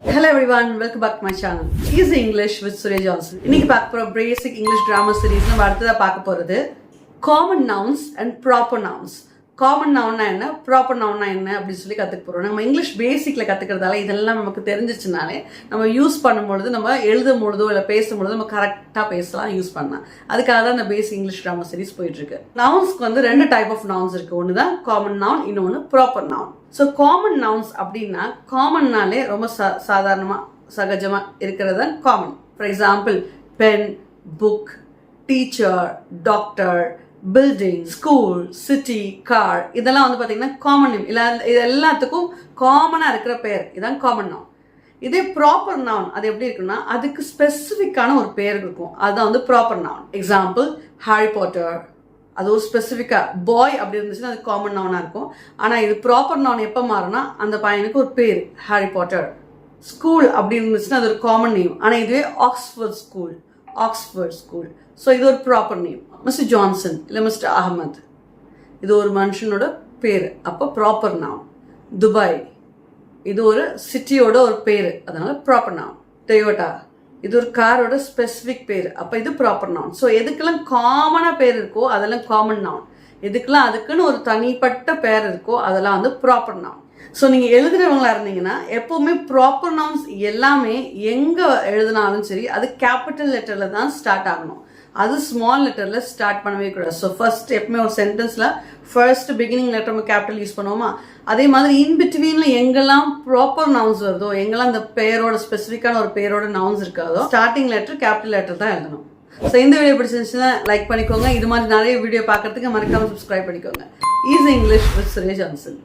Hello everyone, welcome back to my channel. Easy English with Surya Johnson. இன்னைக்கு பார்க்க போற basic English grammar series நம்ம அடுத்ததா பார்க்க போறது common nouns and proper nouns. Common நவுன்னா என்ன, ப்ராப்பர் நவுன்னா என்ன அப்படின்னு சொல்லி கற்றுக்க போகிறோம். நம்ம இங்கிலீஷ் பேசிக்கில் கற்றுக்கிறதால இதெல்லாம் நமக்கு தெரிஞ்சிச்சுனாலே நம்ம யூஸ் பண்ணும்பொழுது, நம்ம எழுதும் பொழுதோ இல்லை பேசும்பொழுதோ நம்ம கரெக்டாக பேசலாம், யூஸ் பண்ணலாம். அதுக்காக தான் இந்த பேசிக் இங்கிலீஷ் கிராமர் சீரிஸ் போயிட்டுருக்கு. நவுன்ஸ்க்கு வந்து ரெண்டு டைப் ஆஃப் நவுன்ஸ் இருக்குது. ஒன்று தான் காமன் நவுன், இன்னொன்று proper noun. So common nouns அப்படின்னா காமன்னாலே ரொம்ப சாதாரணமாக சகஜமாக இருக்கிறது தான் common. For example pen, book, teacher, doctor, building, school, city, car, இதெல்லாம் வந்து பார்த்தீங்கன்னா காமன் நேம். இல்லை இது எல்லாத்துக்கும் காமனாக இருக்கிற பேர், இதுதான் காமன் நவுன். இதே ப்ராப்பர் நவுன் அது எப்படி இருக்குன்னா அதுக்கு ஸ்பெசிஃபிக்கான ஒரு பேர் இருக்கும், அதுதான் வந்து proper noun. Example Harry Potter, அது ஒரு ஸ்பெசிஃபிக்காக பாய் அப்படி இருந்துச்சுன்னா அது காமன் நவுனாக இருக்கும். ஆனால் இது ப்ராப்பர் நவுன் எப்போ மாறும்னா அந்த பையனுக்கு ஒரு பேர் ஹாரி பாட்டர். ஸ்கூல் அப்படி இருந்துச்சுன்னா அது ஒரு காமன் நேம். ஆனால் இதுவே ஆக்ஸ்ஃபோர்ட் ஸ்கூல். ஸோ இது ஒரு ப்ராப்பர் நேம். மிஸ்டர் ஜான்சன் இல்லை மிஸ்டர் அகமது, இது ஒரு மனுஷனோட பேர், அப்போ ப்ராப்பர் நவுன். துபாய், இது ஒரு சிட்டியோட ஒரு பேர், அதனால ப்ராப்பர் நவுன். டொயோட்டா, இது ஒரு காரோட ஸ்பெசிஃபிக் பேர், அப்போ இது ப்ராப்பர் நவுன். ஸோ எதுக்கெல்லாம் காமனாக பேர் இருக்கோ அதெல்லாம் காமன் நவுன். எதுக்கெல்லாம் அதுக்குன்னு ஒரு தனிப்பட்ட பேர் இருக்கோ அதெல்லாம் வந்து ப்ராப்பர் நவுன். ஸோ நீங்கள் எழுதுறவங்களா இருந்தீங்கன்னா எப்போவுமே ப்ராப்பர் நவுன்ஸ் எல்லாமே எங்கே எழுதினாலும் சரி அது கேபிட்டல் லெட்டரில் தான் ஸ்டார்ட் ஆகணும், அது ஸ்மால் லெட்டரில் ஸ்டார்ட் பண்ணவே கூடாது. ஸோ ஃபர்ஸ்ட் எப்பவுமே ஒரு சென்டென்ஸில் ஃபர்ஸ்ட் பிகினிங் லெட்டர் நம்ம கேபிட்டல் யூஸ் பண்ணுவோமா, அதே மாதிரி இன்பிட்வீனில் எங்கெல்லாம் ப்ராப்பர் நவுன்ஸ் வருதோ, எங்கெல்லாம் இந்த பேரோட ஸ்பெசிஃபிக்கான ஒரு பேரோட நவுன்ஸ் இருக்காதோ ஸ்டார்டிங் லெட்டர் கேபிட்டல் லெட்டர் தான் எழுதணும். ஸோ இந்த வீடியோ பிடிச்சிருந்துச்சுன்னா லைக் பண்ணிக்கோங்க. இது மாதிரி நிறைய வீடியோ பார்க்கறதுக்கு மறக்காமல் சப்ஸ்கிரைப் பண்ணிக்கோங்க. Easy English with Suresh Johnson.